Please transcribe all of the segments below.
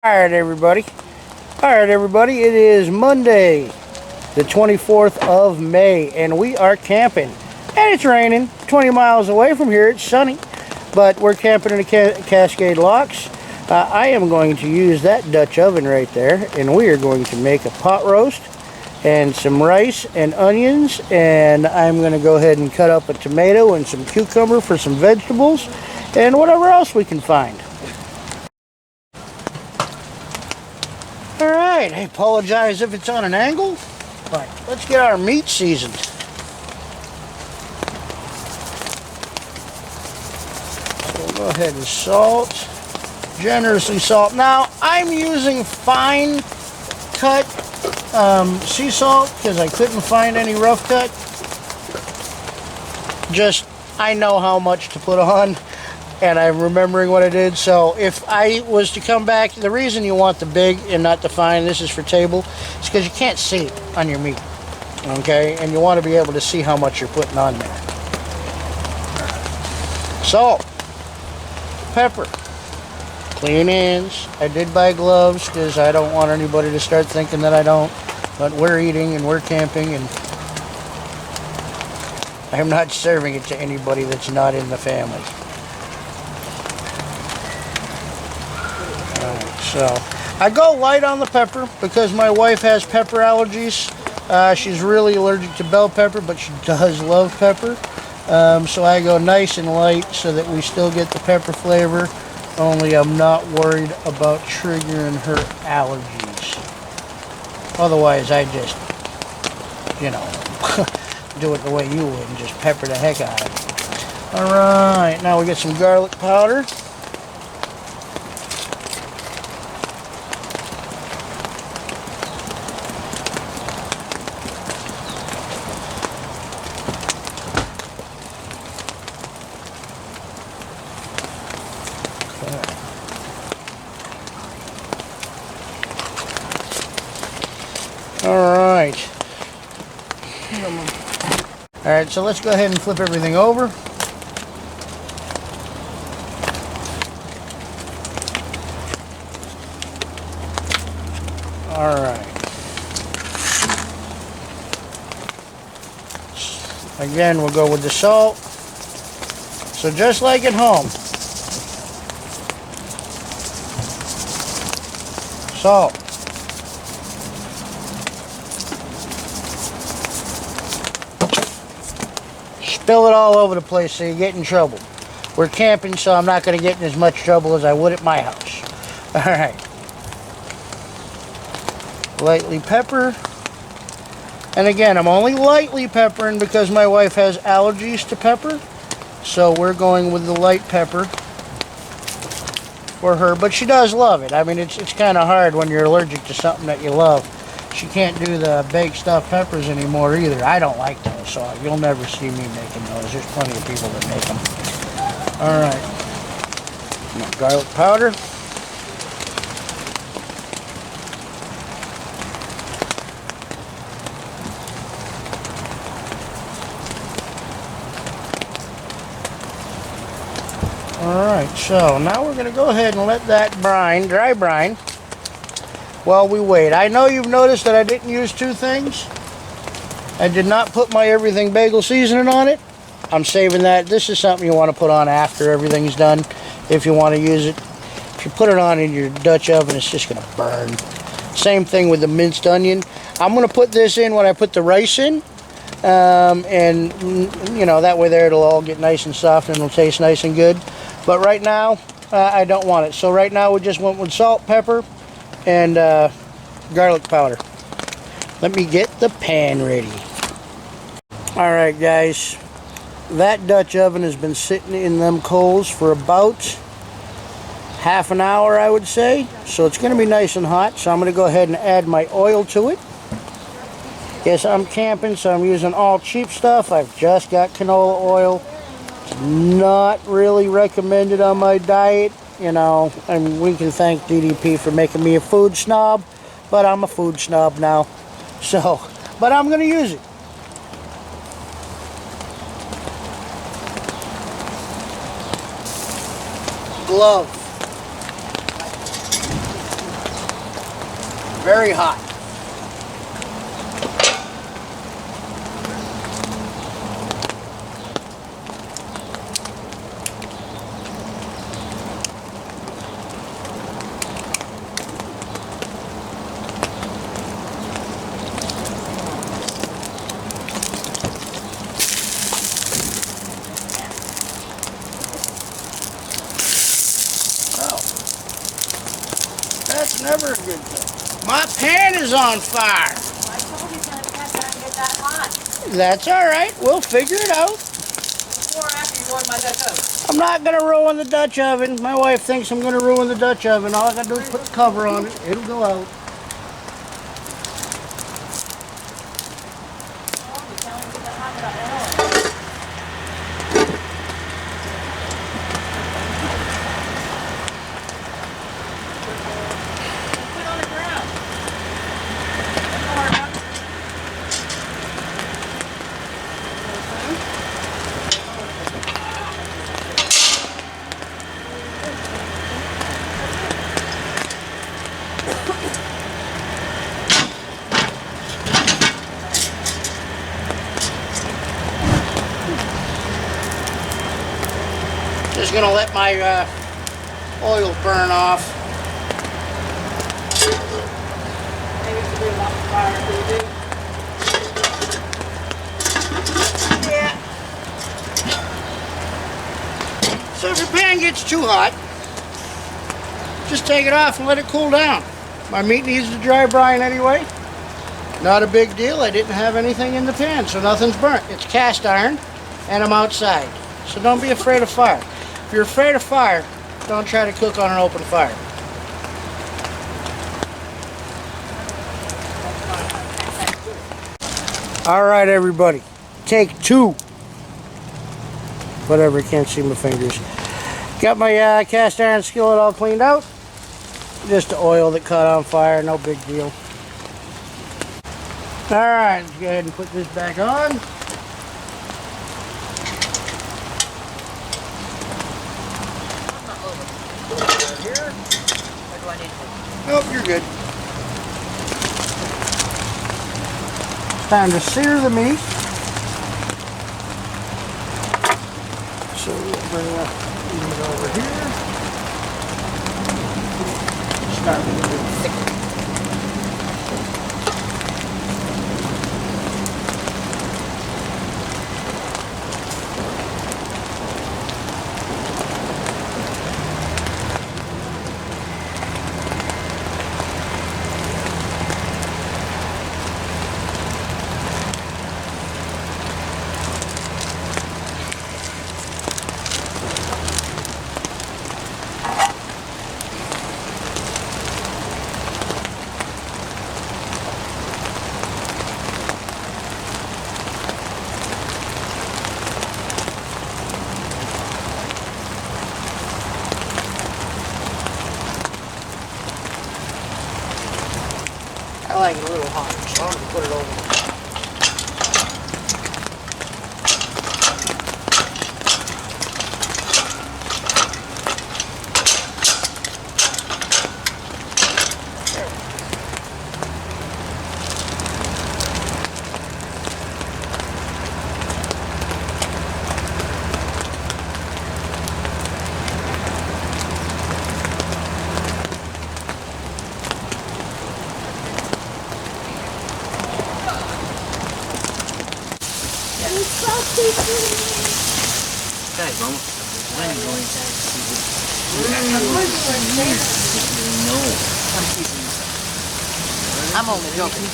Alright everybody, it is Monday the 24th of May and we are camping and it's raining 20 miles away from here. It's sunny, but we're camping in the Cascade Locks. I am going to use that Dutch oven right there and we are going to make a pot roast and some rice and onions, and I'm going to go ahead and cut up a tomato and some cucumber for some vegetables and whatever else we can find. Alright, I apologize if it's on an angle, but let's get our meat seasoned. So we'll go ahead and salt, generously salt. Now, I'm using fine cut sea salt because I couldn't find any rough cut. Just, I know how much to put on, and I'm remembering what I did. So if I was to come back, the reason you want the big and not the fine, this is for table, is because you can't see it on your meat, okay? And you want to be able to see how much you're putting on there. Salt, pepper, clean hands. I did buy gloves because I don't want anybody to start thinking that I don't, but we're eating and we're camping, and I'm not serving it to anybody that's not in the family. So I go light on the pepper because my wife has pepper allergies. She's really allergic to bell pepper, but she does love pepper. So I go nice and light so that we still get the pepper flavor, only I'm not worried about triggering her allergies. Otherwise I just, you know, do it the way you would and just pepper the heck out of it. Alright, now we get some garlic powder. Alright, so let's go ahead and flip everything over. Alright. Again, we'll go with the salt. So just like at home. Salt. Spill it all over the place so you get in trouble. We're camping, so I'm not going to get in as much trouble as I would at my house. Alright. Lightly pepper. And again, I'm only lightly peppering because my wife has allergies to pepper. So we're going with the light pepper for her. But she does love it. I mean, it's kind of hard when you're allergic to something that you love. She can't do the baked stuffed peppers anymore either. I don't like those, so you'll never see me making those. There's plenty of people that make them. Alright. Garlic powder. Alright, so now we're going to go ahead and let that brine, dry brine, while we wait. I know you've noticed that I didn't use two things. I did not put my everything bagel seasoning on it. I'm saving that. This is something you want to put on after everything's done if you want to use it. If you put it on in your Dutch oven, it's just going to burn. Same thing with the minced onion. I'm going to put this in when I put the rice in. And, you know, that way there it'll all get nice and soft and it'll taste nice and good. But right now, I don't want it. So right now we just went with salt, pepper, and garlic powder. Let me get the pan ready. Alright guys, that Dutch oven has been sitting in them coals for about half an hour, I would say. So it's going to be nice and hot, so I'm going to go ahead and add my oil to it. Yes, I'm camping, so I'm using all cheap stuff. I've just got canola oil. It's not really recommended on my diet. You know, and we can thank DDP for making me a food snob, but I'm a food snob now. So, but I'm going to use it. glove. Very hot. That's never a good thing. My pan is on fire. I told you to get that hot. That's all right. We'll figure it out. Before or after you ruin my Dutch oven? I'm not going to ruin the Dutch oven. My wife thinks I'm going to ruin the Dutch oven. All I got to do is put the cover on it. It'll go out. Just gonna let my oil burn off. Maybe it's a bit off the fire for you. Yeah. So if your pan gets too hot, just take it off and let it cool down. My meat needs to dry brine anyway. Not a big deal. I didn't have anything in the pan, so nothing's burnt. It's cast iron, and I'm outside. So don't be afraid of fire. If you're afraid of fire, don't try to cook on an open fire. All right, everybody. Take 2. Whatever, can't see my fingers. Got my cast iron skillet all cleaned out. Just the oil that caught on fire, no big deal. All right, let's go ahead and put this back on. Here? Or do I need to? Nope, you're good. It's time to sear the meat. So we'll bring that meat over here. Start with a bit thick. I like it a little hotter, so I'm going to put it over. Guys, vamos. When you going to see I'm only joking.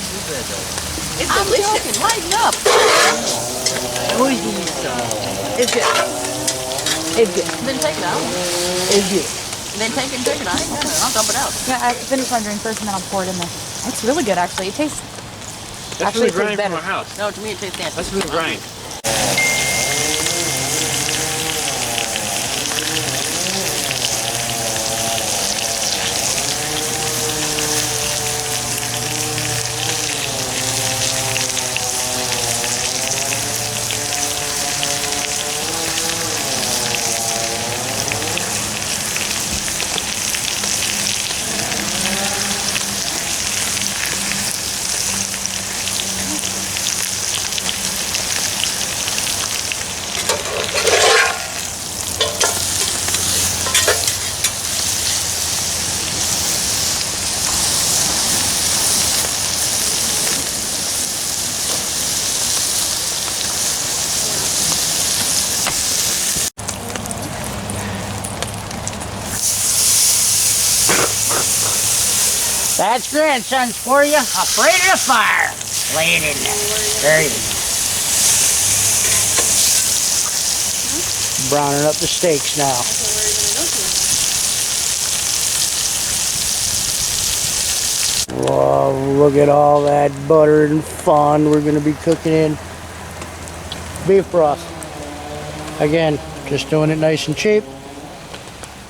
It's I'm delicious. joking. Lighten up. always do some. It's good. It's good. Then take it out. It's good. Then take it and take it. I ain't got it. I'll dump it out. Yeah, I finish my drink first and then I'll pour it in there. It's really good, actually. It tastes. That's actually, really it tastes grind better. from our house. No, to me it tastes nasty. That's really grind. That's grandsons for you. Afraid of the fire. Lay it in there. There you go. Browning up the steaks now. Whoa, look at all that butter and fun we're going to be cooking in. Beef broth. Again, just doing it nice and cheap.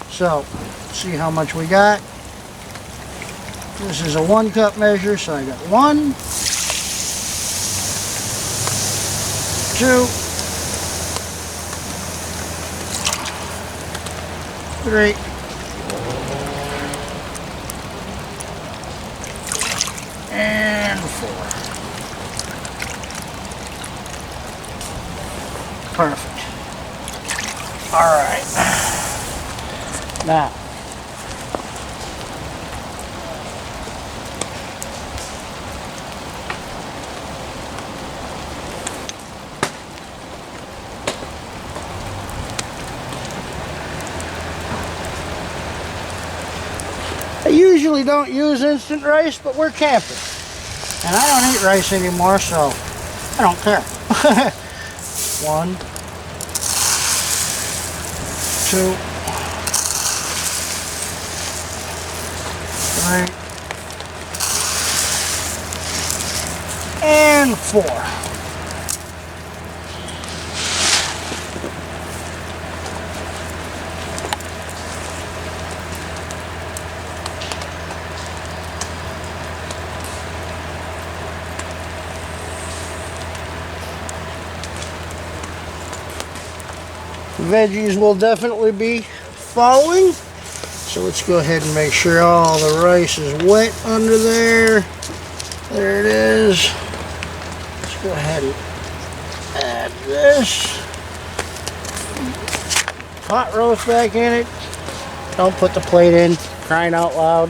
So, see how much we got. This is a 1 cup measure, so I got 1, 2, 3, 4. Perfect. All right. Now, I usually don't use instant rice, but we're camping. And I don't eat rice anymore, so I don't care. 1, 2, 3, and 4. Veggies will definitely be following. So let's go ahead and make sure all the rice is wet under there. There it is. Let's go ahead and add this. Pot roast back in it. Don't put the plate in, crying out loud.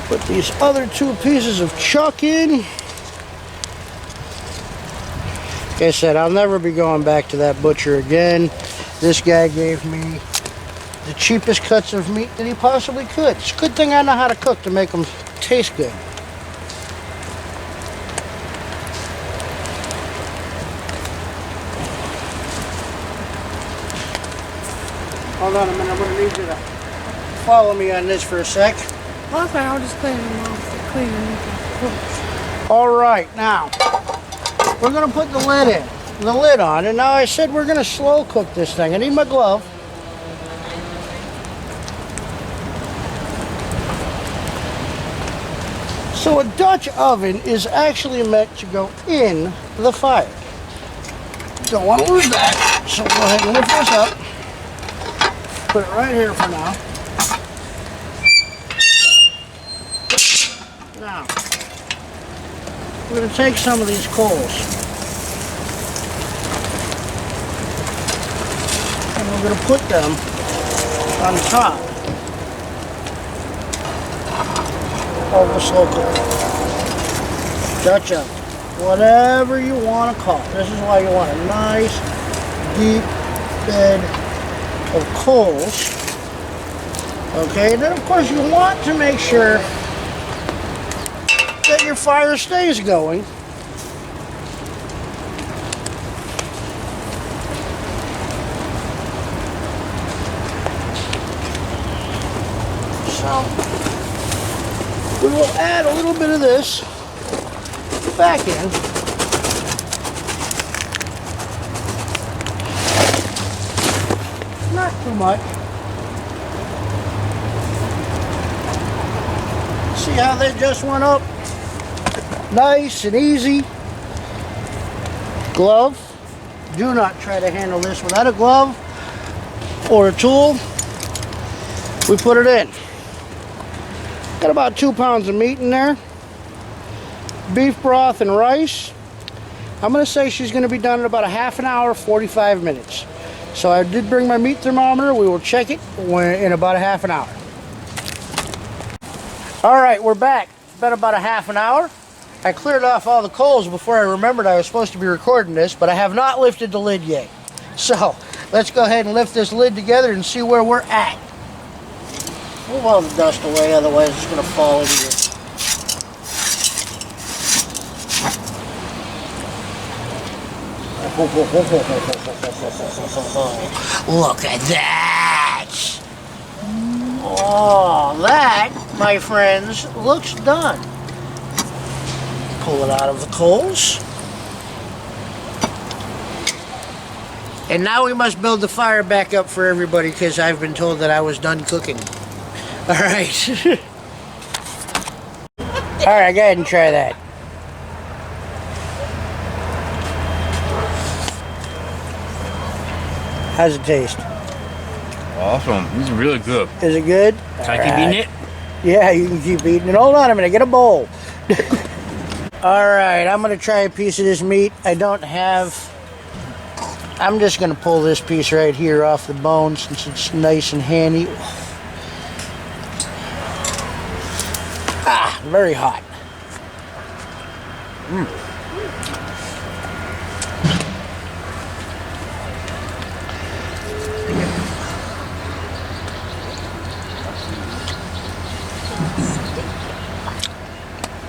Put these other 2 pieces of chuck in. Like I said, I'll never be going back to that butcher again. This guy gave me the cheapest cuts of meat that he possibly could. It's a good thing I know how to cook to make them taste good. Hold on a minute, I'm going to need you to follow me on this for a sec. Okay, I'll just clean them off. Clean them. All right, now we're gonna put the lid on, and now I said we're gonna slow cook this thing. I need my glove. So a Dutch oven is actually meant to go in the fire. Don't want to lose that, so go ahead and lift this up. Put it right here for now. Now, we're going to take some of these coals and we're going to put them on top of the slow cooker. Dutch oven, whatever you want to call it. This is why you want a nice deep bed of coals. Okay, then of course you want to make sure that your fire stays going. So we will add a little bit of this back in. Not too much. See how they just went up? Nice and easy. Glove. Do not try to handle this without a glove or a tool. We put it in. Got about 2 pounds of meat in there. Beef broth and rice. I'm going to say she's going to be done in about a half an hour, 45 minutes. So I did bring my meat thermometer. We will check it in about a half an hour. All right, we're back. It's been about a half an hour. I cleared off all the coals before I remembered I was supposed to be recording this, but I have not lifted the lid yet. So, let's go ahead and lift this lid together and see where we're at. Move all the dust away, otherwise it's going to fall into you. Look at that! Oh, that, my friends, looks done. Pull it out of the coals. And now we must build the fire back up for everybody because I've been told that I was done cooking. Alright. Alright, go ahead and try that. How's it taste? Awesome. This is really good. Is it good? Can I keep eating it? Yeah, you can keep eating it. Hold on a minute, get a bowl. Alright, I'm going to try a piece of this meat. I'm just going to pull this piece right here off the bone since it's nice and handy. Ah, very hot.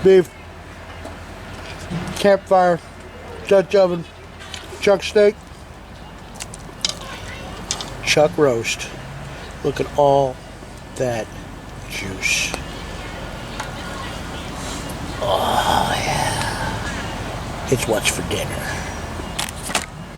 Beef, Campfire, Dutch oven, chuck steak, chuck roast. Look at all that juice. Oh yeah, it's what's for dinner.